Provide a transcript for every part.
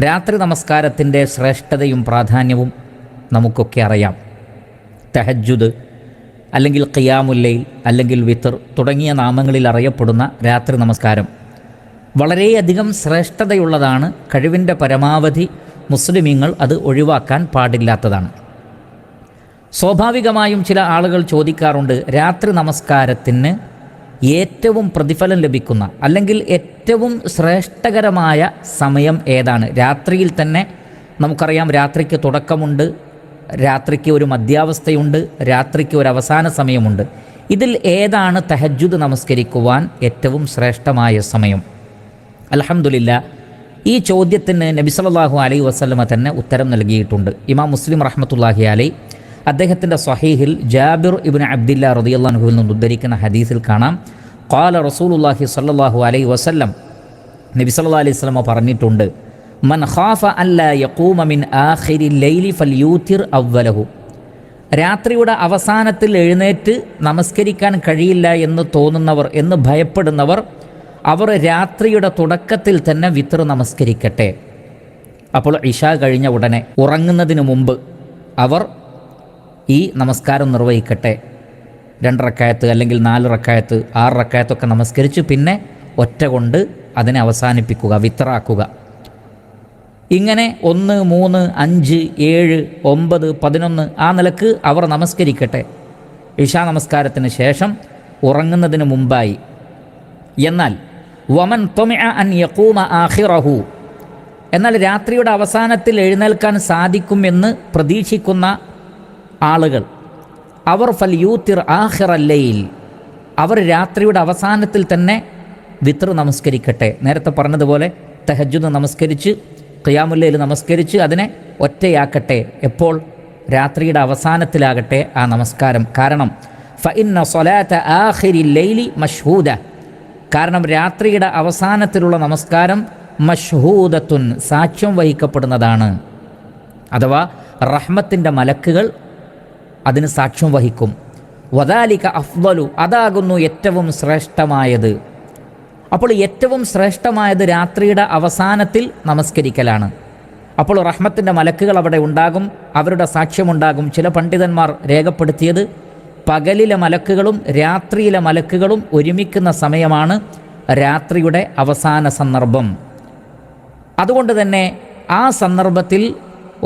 രാത്രി നമസ്കാരത്തിൻ്റെ ശ്രേഷ്ഠതയും പ്രാധാന്യവും നമുക്കൊക്കെ അറിയാം. തഹജ്ജുദ് അല്ലെങ്കിൽ ഖിയാമുൽ ലൈൽ അല്ലെങ്കിൽ വിത്ർ തുടങ്ങിയ നാമങ്ങളിൽ അറിയപ്പെടുന്ന രാത്രി നമസ്കാരം വളരെയധികം ശ്രേഷ്ഠതയുള്ളതാണ്. കഴിവിൻ്റെ പരമാവധി മുസ്ലിമീങ്ങൾ അത് ഒഴിവാക്കാൻ പാടില്ലാത്തതാണ്. സ്വാഭാവികമായും ചില ആളുകൾ ചോദിക്കാറുണ്ട്, രാത്രി നമസ്കാരത്തിന് ഏറ്റവും പ്രതിഫലം ലഭിക്കുന്ന അല്ലെങ്കിൽ ഏറ്റവും ശ്രേഷ്ഠകരമായ സമയം ഏതാണ്? രാത്രിയിൽ തന്നെ നമുക്കറിയാം, രാത്രിക്ക് തുടക്കമുണ്ട്, രാത്രിക്ക് ഒരു മധ്യാവസ്ഥയുണ്ട്, രാത്രിക്ക് ഒരു അവസാന സമയമുണ്ട്. ഇതിൽ ഏതാണ് തഹജ്ജുദ് നമസ്കരിക്കുവാൻ ഏറ്റവും ശ്രേഷ്ഠമായ സമയം? അൽഹംദുലില്ലാ, ഈ ചോദ്യത്തിന് നബി സല്ലല്ലാഹു അലൈഹി വസല്ലമ തന്നെ ഉത്തരം നൽകിയിട്ടുണ്ട്. ഇമാം മുസ്ലിം റഹ്മത്തുള്ളാഹി അലൈഹി അദ്ദേഹത്തിൻ്റെ സ്വഹീഹിൽ ജാബിർ ഇബ്നു അബ്ദില്ലാ റളിയല്ലാഹു അൻഹുവിൽ നിന്ന് ഉദ്ധരിക്കുന്ന ഹദീസിൽ കാണാം, ഖാല റസൂലുള്ളാഹി സ്വല്ലല്ലാഹു അലൈഹി വസല്ലം, നബി സല്ലല്ലാഹു അലൈഹി വസല്ലമ പറഞ്ഞിട്ടുണ്ട്, മൻ ഖാഫ അല്ലാ യഖൂമ മിൻ ആഖിരിൽ ലൈലി ഫൽയൂതിർ അവ്വലഹു. രാത്രിയുടെ അവസാനത്തിൽ എഴുന്നേറ്റ് നമസ്കരിക്കാൻ കഴിയില്ല എന്ന് തോന്നുന്നവർ, എന്ന് ഭയപ്പെടുന്നവർ, അവർ രാത്രിയുടെ തുടക്കത്തിൽ തന്നെ വിത്ർ നമസ്കരിക്കട്ടെ. അപ്പോൾ ഇശാ കഴിഞ്ഞ ഉടനെ ഉറങ്ങുന്നതിന് മുമ്പ് അവർ ഈ നമസ്കാരം നിർവഹിക്കട്ടെ. 2 റക്അത്ത് അല്ലെങ്കിൽ 4 റക്അത്ത് 6 റക്അത്തൊക്കെ നമസ്കരിച്ച് പിന്നെ ഒറ്റ കൊണ്ട് അതിനെ അവസാനിപ്പിക്കുക, വിത്റാക്കുക. ഇങ്ങനെ 1, 3, 5, 7, 9, 11 ആ നിലക്ക് അവർ നമസ്കരിക്കട്ടെ ഇശാ നമസ്കാരത്തിന് ശേഷം ഉറങ്ങുന്നതിന് മുമ്പായി. എന്നാൽ വമൻ ത്വമിഅ അൻ യഖൂമ ആഖിറഹു, എന്നാൽ രാത്രിയുടെ അവസാനത്തിൽ എഴുന്നേൽക്കാൻ സാധിക്കുമെന്ന് പ്രതീക്ഷിക്കുന്ന ആളുകൾ, അവർ ഫൽയൂതിർ ആഖിറൽ ലൈൽ, അവർ രാത്രിയുടെ അവസാനത്തിൽ തന്നെ വിത്ർ നമസ്കരിക്കട്ടെ. നേരത്തെ പറഞ്ഞതുപോലെ തഹജ്ജുദ് നമസ്കരിച്ച് ഖിയാമുൽ ലൈൽ നമസ്കരിച്ച് അതിനെ ഒറ്റയാക്കട്ടെ. എപ്പോൾ? രാത്രിയുടെ അവസാനത്തിലാകട്ടെ ആ നമസ്കാരം. കാരണം ഫഇന്ന സ്വലാത്ത ആഖിരിൽ ലൈലി മഷ്ഹൂദ, കാരണം രാത്രിയുടെ അവസാനത്തിലുള്ള നമസ്കാരം മഷ്ഹൂദത്തുൻ, സാക്ഷ്യം വഹിക്കപ്പെടുന്നതാണ്. അഥവാ റഹ്മത്തിൻ്റെ മലക്കുകൾ അതിന് സാക്ഷ്യം വഹിക്കും. വദാലിക അഫ്ളലു, അതാകുന്നു ഏറ്റവും ശ്രേഷ്ഠമായത്. അപ്പോൾ ഏറ്റവും ശ്രേഷ്ഠമായത് രാത്രിയുടെ അവസാനത്തിൽ നമസ്കരിക്കലാണ്. അപ്പോൾ റഹ്മത്തിൻ്റെ മലക്കുകൾ അവിടെ ഉണ്ടാകും, അവരുടെ സാക്ഷ്യമുണ്ടാകും. ചില പണ്ഡിതന്മാർ രേഖപ്പെടുത്തിയത് പകലിലെ മലക്കുകളും രാത്രിയിലെ മലക്കുകളും ഒരുമിക്കുന്ന സമയമാണ് രാത്രിയുടെ അവസാന സന്ദർഭം. അതുകൊണ്ട് തന്നെ ആ സന്ദർഭത്തിൽ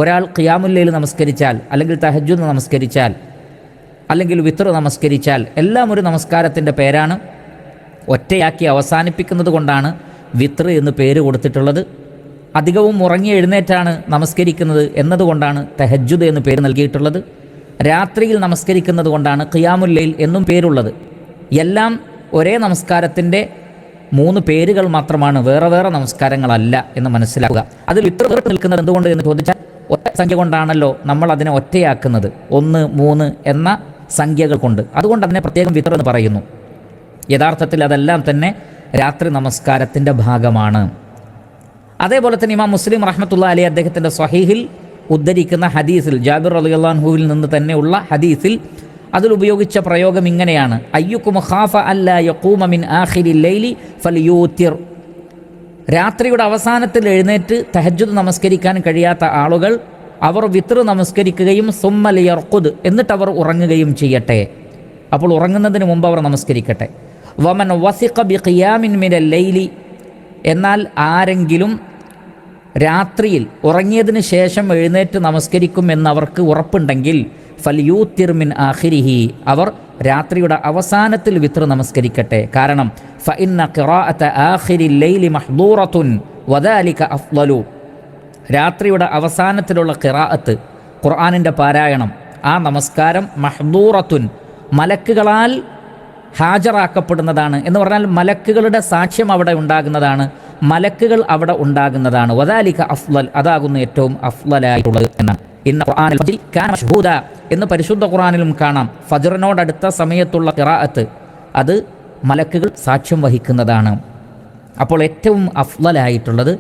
ഒരാൾ ഖിയാമുൽ ലൈൽ നമസ്കരിച്ചാൽ അല്ലെങ്കിൽ തഹജ്ജുദ് നമസ്കരിച്ചാൽ അല്ലെങ്കിൽ വിത്ർ നമസ്കരിച്ചാൽ എല്ലാം ഒരു നമസ്കാരത്തിൻ്റെ പേരാണ്. ഒറ്റയാക്കി അവസാനിപ്പിക്കുന്നത് കൊണ്ടാണ് വിത്ർ എന്ന് പേര് കൊടുത്തിട്ടുള്ളത്. അധികവും ഉറങ്ങി എഴുന്നേറ്റാണ് നമസ്കരിക്കുന്നത് എന്നതുകൊണ്ടാണ് തഹജ്ജുദ് എന്ന് പേര് നൽകിയിട്ടുള്ളത്. രാത്രിയിൽ നമസ്കരിക്കുന്നത് കൊണ്ടാണ് ഖിയാമുൽ ലൈൽ എന്നും പേരുള്ളത്. എല്ലാം ഒരേ നമസ്കാരത്തിൻ്റെ 3 പേരുകൾ മാത്രമാണ്, വേറെ വേറെ നമസ്കാരങ്ങളല്ല എന്ന് മനസ്സിലാക്കുക. അതിൽ വിത്ർ നിൽക്കുന്നത് എന്തുകൊണ്ട് എന്ന് ചോദിച്ചാൽ ഒറ്റ സംഖ്യ കൊണ്ടാണല്ലോ നമ്മൾ അതിനെ ഒറ്റയാക്കുന്നത്, 1, 3 എന്ന സംഖ്യകൾ കൊണ്ട്. അതുകൊണ്ട് അതിനെ പ്രത്യേകം വിത്ർ എന്ന് പറയുന്നു. യഥാർത്ഥത്തിൽ അതെല്ലാം തന്നെ രാത്രി നമസ്കാരത്തിൻ്റെ ഭാഗമാണ്. അതേപോലെ തന്നെ ഇമാം മുസ്ലിം റഹ്മത്തുള്ളാഹി അലൈഹി അദ്ദേഹത്തിൻ്റെ സ്വഹീഹിൽ ഉദ്ധരിക്കുന്ന ഹദീസിൽ, ജാബിർ റളിയല്ലാഹു അൻഹുവിൽ നിന്ന് തന്നെയുള്ള ഹദീസിൽ അതിൽ ഉപയോഗിച്ച പ്രയോഗം ഇങ്ങനെയാണ്, അയ്യുക്കും ഖാഫ അല്ലാ യഖൂമ മിൻ ആഖിരിൽ ലൈലി ഫൽയൂതിർ. രാത്രിയുടെ അവസാനത്തിൽ എഴുന്നേറ്റ് തഹജ്ജുദ് നമസ്കരിക്കാൻ കഴിയാത്ത ആളുകൾ അവർ വിത്ർ നമസ്കരിക്കുകയും സുമ്മ ലിയർഖുദ്, എന്നിട്ട് അവർ ഉറങ്ങുകയും ചെയ്യട്ടെ. അപ്പോൾ ഉറങ്ങുന്നതിന് മുമ്പ് അവർ നമസ്കരിക്കട്ടെ. വമൻ വസിഖ ബിഖിയാമിൻ മിനൽ ലൈലി, എന്നാൽ ആരെങ്കിലും രാത്രിയിൽ ഉറങ്ങിയതിന് ശേഷം എഴുന്നേറ്റ് നമസ്കരിക്കുമെന്നവർക്ക് ഉറപ്പുണ്ടെങ്കിൽ ഫൽയൂതിർ മിൻ ആഖിരിഹി, അവർ രാത്രിയുടെ അവസാനത്തിൽ വിത്ർ നമസ്കരിക്കട്ടെ. കാരണം ഫഇന്ന ഖിറാഅത ആഖിരിൽ ലൈലി മഹ്ദൂറത്തുൻ വദാലിക അഫ്ളലു, രാത്രിയുടെ അവസാനത്തിലുള്ള ഖിറാഅത്ത്, ഖുർആനിൻ്റെ പാരായണം, ആ നമസ്കാരം മഹ്ദൂറത്തുൻ, മലക്കുകളാൽ ഹാജരാക്കപ്പെടുന്നതാണ്. എന്ന് പറഞ്ഞാൽ മലക്കുകളുടെ സാക്ഷ്യം അവിടെ ഉണ്ടാകുന്നതാണ്, മലക്കുകൾ അവിടെ ഉണ്ടാകുന്നതാണ്. വദാലിക അഫ്ളൽ, അതാകുന്നു ഏറ്റവും അഫ്ളലായിട്ടുള്ളത് എന്നാണ്. ഇന്ന ഖുർആനിൽ ഫജ്രി കാന മശ്ഹൂദ എന്ന് പരിശുദ്ധ ഖുർആനിലും കാണാം. ഫജ്റിനോടടുത്ത സമയത്തുള്ള ഖിറാഅത്ത് അത് മലക്കുകൾ സാക്ഷ്യം വഹിക്കുന്നതാണ്. അപ്പോൾ ഏറ്റവും അഫ്ളലായിട്ടുള്ളത്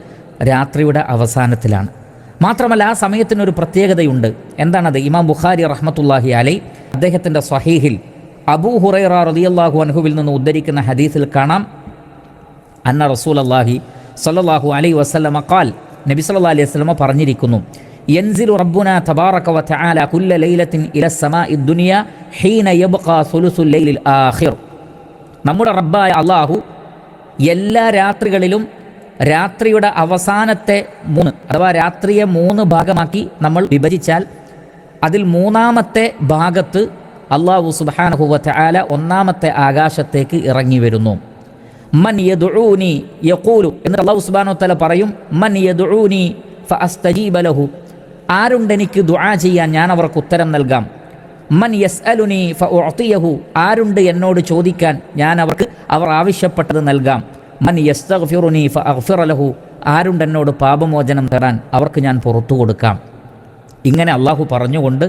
രാത്രിയുടെ അവസാനത്തിലാണ്. മാത്രമല്ല ആ സമയത്തിനൊരു പ്രത്യേകതയുണ്ട്. എന്താണത്? ഇമാം ബുഖാരി റഹ്മത്തുള്ളാഹി അലൈഹി അദ്ദേഹത്തിൻ്റെ സ്വഹീഹിൽ അബൂ ഹുറൈറ റളിയല്ലാഹു അൻഹുവിൽ നിന്ന് ഉദ്ധരിക്കുന്ന ഹദീസിൽ കാണാം, അന്ന റസൂലല്ലാഹി സ്വല്ലല്ലാഹു അലൈഹി വസല്ലമ ഖാൽ, നബി സല്ലല്ലാഹു അലൈഹി വസല്ലം പറഞ്ഞിരിക്കുന്നു, യൻസിലു റബ്ബുനാ തബാറക വ തആല കുല്ല ലൈലത്തിൻ ഇല സമാഇ ദുനിയ ഹീന യബ്ഖാ സുലുസുൽ ലൈലിൽ ആഖിർ. നമ്മുടെ റബ്ബായ അല്ലാഹു എല്ലാ രാത്രികളിലും രാത്രിയുടെ അവസാനത്തെ 3 അഥവാ രാത്രിയെ 3 ഭാഗമാക്കി നമ്മൾ വിഭജിച്ചാൽ അതിൽ 3-ാമത്തെ ഭാഗത്ത് അല്ലാഹു സുബ്ഹാനഹു വ തആല 1-ാമത്തെ ആകാശത്തേക്ക് ഇറങ്ങി വരുന്നു. മൻ യദ്ഊനി യഖൂലു എന്നിട്ട് അല്ലാഹു സുബ്ഹാനഹു വ തആല പറയും, മൻ യദ്ഊനി ഫഅസ്തജീബ ലഹു, ആരുണ്ട് എനിക്ക് ദുആ ചെയ്യാൻ ഞാൻ അവർക്ക് ഉത്തരം നൽകാം. മൻ യസ്അലുനി ഫഉഅതിയഹു, ആരുണ്ട് എന്നോട് ചോദിക്കാൻ ഞാൻ അവർ ആവശ്യപ്പെട്ടത് നൽകാം. മൻ യസ്തഗ്ഫിറുനി ഫഅഗ്ഫിറ ലഹു, ആരുണ്ട് എന്നോട് പാപമോചനം തരാൻ അവർക്ക് ഞാൻ പുറത്തു കൊടുക്കാം. ഇങ്ങനെ അള്ളാഹു പറഞ്ഞുകൊണ്ട്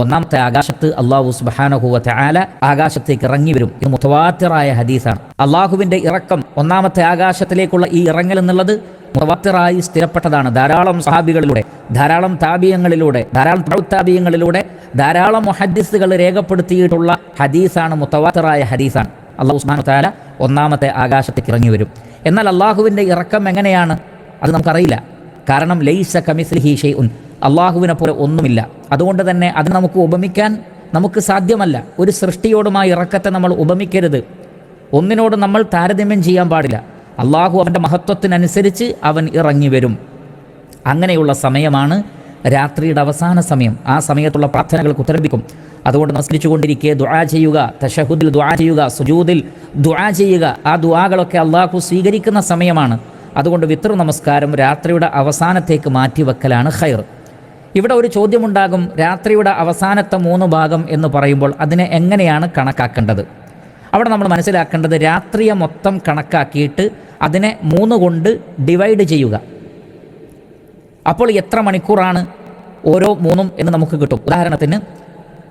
1-ാമത്തെ ആകാശത്ത് അള്ളാഹു സുബ്ഹാനഹു വ തആല ആകാശത്തേക്ക് ഇറങ്ങി വരും. ഇത് മുതവാത്തിറായ ഹദീസാണ്. അള്ളാഹുവിൻ്റെ ഇറക്കം 1-ാമത്തെ ആകാശത്തിലേക്കുള്ള ഈ ഇറങ്ങൽ എന്നുള്ളത് മുതവാത്തിറായി സ്ഥിരപ്പെട്ടതാണ്. ധാരാളം സഹാബികളിലൂടെ, ധാരാളം താബിയങ്ങളിലൂടെ, ധാരാളം താബിയങ്ങളിലൂടെ ധാരാളം മുഹദ്ദിസുകൾ രേഖപ്പെടുത്തിയിട്ടുള്ള ഹദീസാണ്, മുതവാത്തിറായ ഹദീസാണ്. അള്ളാഹു സുബ്ഹാനഹു വ തആല 1-ാമത്തെ ആകാശത്തേക്ക് ഇറങ്ങി വരും. എന്നാൽ അള്ളാഹുവിൻ്റെ ഇറക്കം എങ്ങനെയാണ് അത് നമുക്കറിയില്ല. കാരണം ലൈസ കമിസ്ലിഹി ഷൈഉൻ, അള്ളാഹുവിനെ പോലെ ഒന്നുമില്ല. അതുകൊണ്ട് തന്നെ അത് നമുക്ക് ഉപമിക്കാൻ നമുക്ക് സാധ്യമല്ല. ഒരു സൃഷ്ടിയോടുമായി ഇറക്കത്തെ നമ്മൾ ഉപമിക്കരുത്. ഒന്നിനോട് നമ്മൾ താരതമ്യം ചെയ്യാൻ പാടില്ല. അള്ളാഹു അവൻ്റെ മഹത്വത്തിനനുസരിച്ച് അവൻ ഇറങ്ങി വരും. അങ്ങനെയുള്ള സമയമാണ് രാത്രിയുടെ അവസാന സമയം. ആ സമയത്തുള്ള പ്രാർത്ഥനകൾക്ക് ഉത്തരം ലഭിക്കും. അതുകൊണ്ട് നമസ്കരിച്ചുകൊണ്ടിരിക്കെ ദുആ ചെയ്യുക, തശഹുദിൽ ദുആ ചെയ്യുക, സുജൂദിൽ ദുആ ചെയ്യുക. ആ ദുആകളൊക്കെ അള്ളാഹു സ്വീകരിക്കുന്ന സമയമാണ്. അതുകൊണ്ട് വിത്ർ നമസ്കാരം രാത്രിയുടെ അവസാനത്തേക്ക് മാറ്റിവെക്കലാണ് ഖൈർ. ഇവിടെ ഒരു ചോദ്യമുണ്ടാകും, രാത്രിയുടെ അവസാനത്തെ 3 ഭാഗം എന്ന് പറയുമ്പോൾ അതിനെ എങ്ങനെയാണ് കണക്കാക്കേണ്ടത്? അവിടെ നമ്മൾ മനസ്സിലാക്കേണ്ടത്, രാത്രിയെ മൊത്തം കണക്കാക്കിയിട്ട് അതിനെ 3 കൊണ്ട് ഡിവൈഡ് ചെയ്യുക. അപ്പോൾ എത്ര മണിക്കൂറാണ് ഓരോ 3 എന്ന് നമുക്ക് കിട്ടും. ഉദാഹരണത്തിന്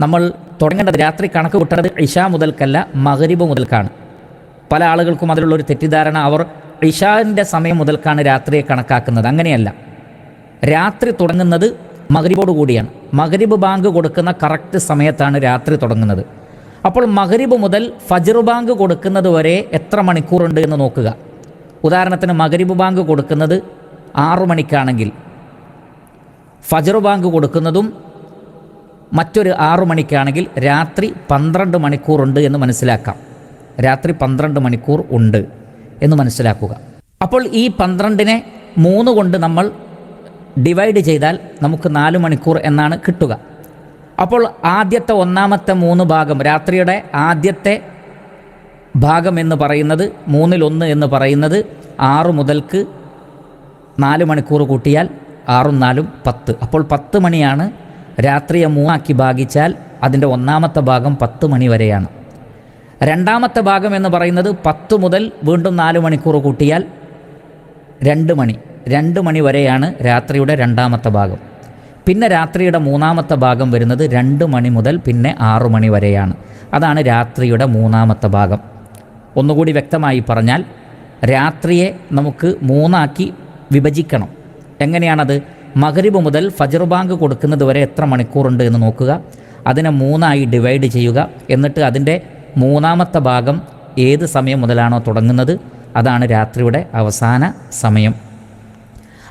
നമ്മൾ തുടങ്ങേണ്ടത്, രാത്രി കണക്ക് കൂട്ടുന്നത് ഇശാ മുതൽക്കല്ല, മഗ്രിബ് മുതൽക്കാണ്. പല ആളുകൾക്കും അതിലുള്ളൊരു തെറ്റിദ്ധാരണ, അവർ ഇശാൻ്റെ സമയം മുതൽക്കാണ് രാത്രിയെ കണക്കാക്കുന്നത്. അങ്ങനെയല്ല. രാത്രി തുടങ്ങുന്നത് മഗ്രിബോട് കൂടിയാണ്. മഗ്രിബ് ബാങ്ക് കൊടുക്കുന്ന കറക്റ്റ് സമയത്താണ് രാത്രി തുടങ്ങുന്നത്. അപ്പോൾ മഗ്രിബ് മുതൽ ഫജ്ർ ബാങ്ക് കൊടുക്കുന്നത് വരെ എത്ര മണിക്കൂറുണ്ട് എന്ന് നോക്കുക. ഉദാഹരണത്തിന് മഗ്രിബ് ബാങ്ക് കൊടുക്കുന്നത് 6 മണിക്കാണെങ്കിൽ ഫജ്ർ ബാങ്ക് കൊടുക്കുന്നതും മറ്റൊരു 6 മണിക്കാണെങ്കിൽ രാത്രി 12 മണിക്കൂറുണ്ട് എന്ന് മനസ്സിലാക്കാം. രാത്രി 12 മണിക്കൂർ ഉണ്ട് എന്ന് മനസ്സിലാക്കുക. അപ്പോൾ ഈ 12നെ 3 കൊണ്ട് നമ്മൾ ഡിവൈഡ് ചെയ്താൽ നമുക്ക് 4 മണിക്കൂർ എന്നാണ് കിട്ടുക. അപ്പോൾ ആദ്യത്തെ 1-ാമത്തെ 3 ഭാഗം, രാത്രിയുടെ ആദ്യത്തെ ഭാഗം എന്ന് പറയുന്നത് 1/3 എന്ന് പറയുന്നത് 6 മുതൽക്ക് 4 മണിക്കൂർ കൂട്ടിയാൽ 6ഉം 4ഉം 10. അപ്പോൾ 10 മണിയാണ്. രാത്രിയെ 3 ഭാഗിച്ചാൽ അതിൻ്റെ 1-ാമത്തെ ഭാഗം 10 മണി വരെയാണ്. 2-ാമത്തെ ഭാഗം എന്ന് പറയുന്നത് 10 മുതൽ വീണ്ടും 4 മണിക്കൂർ കൂട്ടിയാൽ 2 മണി. 2 മണി വരെയാണ് രാത്രിയുടെ 2-ാമത്തെ ഭാഗം. പിന്നെ രാത്രിയുടെ 3-ാമത്തെ ഭാഗം വരുന്നത് 2 മണി മുതൽ പിന്നെ 6 മണി വരെയാണ്. അതാണ് രാത്രിയുടെ 3-ാമത്തെ ഭാഗം. ഒന്നുകൂടി വ്യക്തമായി പറഞ്ഞാൽ, രാത്രിയെ നമുക്ക് 3 വിഭജിക്കണം. എങ്ങനെയാണത്? മഗ്രിബ് മുതൽ ഫജ്ർ ബാങ്ക് കൊടുക്കുന്നത് വരെ എത്ര മണിക്കൂറുണ്ട് എന്ന് നോക്കുക. അതിനെ 3 ഡിവൈഡ് ചെയ്യുക. എന്നിട്ട് അതിൻ്റെ 3-ാമത്തെ ഭാഗം ഏത് സമയം മുതലാണോ തുടങ്ങുന്നത് അതാണ് രാത്രിയുടെ അവസാന സമയം.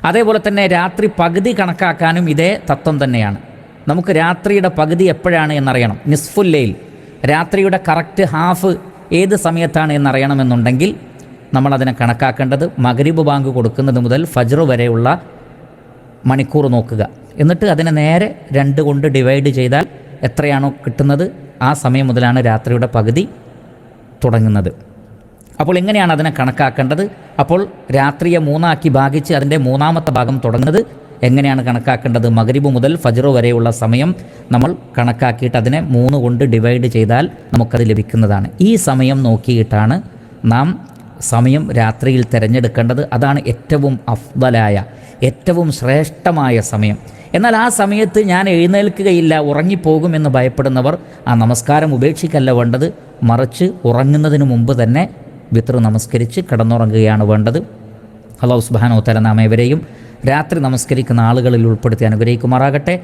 അതേപോലെ തന്നെ രാത്രി പകുതി കണക്കാക്കാനും ഇതേ തത്വം തന്നെയാണ്. നമുക്ക് രാത്രിയുടെ പകുതി എപ്പോഴാണ് എന്നറിയണം. നിസ്ഫുൽ ലൈൽ, രാത്രിയുടെ കറക്റ്റ് ഹാഫ് ഏത് സമയത്താണ് എന്നറിയണമെന്നുണ്ടെങ്കിൽ നമ്മളതിനെ കണക്കാക്കേണ്ടത് മഗ്രിബ് ബാങ്ക് കൊടുക്കുന്നത് മുതൽ ഫജ്ർ വരെയുള്ള മണിക്കൂർ നോക്കുക. എന്നിട്ട് അതിനെ നേരെ 2 കൊണ്ട് ഡിവൈഡ് ചെയ്താൽ എത്രയാണോ കിട്ടുന്നത് ആ സമയം മുതലാണ് രാത്രിയുടെ പകുതി തുടങ്ങുന്നത്. അപ്പോൾ എങ്ങനെയാണ് അതിനെ കണക്കാക്കേണ്ടത്? അപ്പോൾ രാത്രിയെ 3 ഭാഗിച്ച് അതിൻ്റെ 3-ാമത്തെ ഭാഗം തുടങ്ങുന്നത് എങ്ങനെയാണ് കണക്കാക്കേണ്ടത്? മഗ്രിബ് മുതൽ ഫജ്ർ വരെയുള്ള സമയം നമ്മൾ കണക്കാക്കിയിട്ട് അതിനെ 3 കൊണ്ട് ഡിവൈഡ് ചെയ്താൽ നമുക്കത് ലഭിക്കുന്നതാണ്. ഈ സമയം നോക്കിയിട്ടാണ് നാം സമയം രാത്രിയിൽ തിരഞ്ഞെടുക്കേണ്ടത്. അതാണ് ഏറ്റവും അഫ്ദലായ, ഏറ്റവും ശ്രേഷ്ഠമായ സമയം. എന്നാൽ ആ സമയത്ത് ഞാൻ എഴുന്നേൽക്കുകയില്ല, ഉറങ്ങിപ്പോകുമെന്ന് ഭയപ്പെടുന്നവർ ആ നമസ്കാരം ഉപേക്ഷിക്കല്ല വേണ്ടത്. മറിച്ച് ഉറങ്ങുന്നതിന് മുമ്പ് തന്നെ വിത്ർ നമസ്കരിച്ച് കിടന്നുറങ്ങുകയാണ് വേണ്ടത്. അല്ലാഹു സുബ്ഹാനഹു വ തആല നാം ഏവരെയും രാത്രി നമസ്കരിക്കുന്ന ആളുകളിൽ ഉൾപ്പെടുത്തി അനുഗ്രഹിക്കുമാറാകട്ടെ.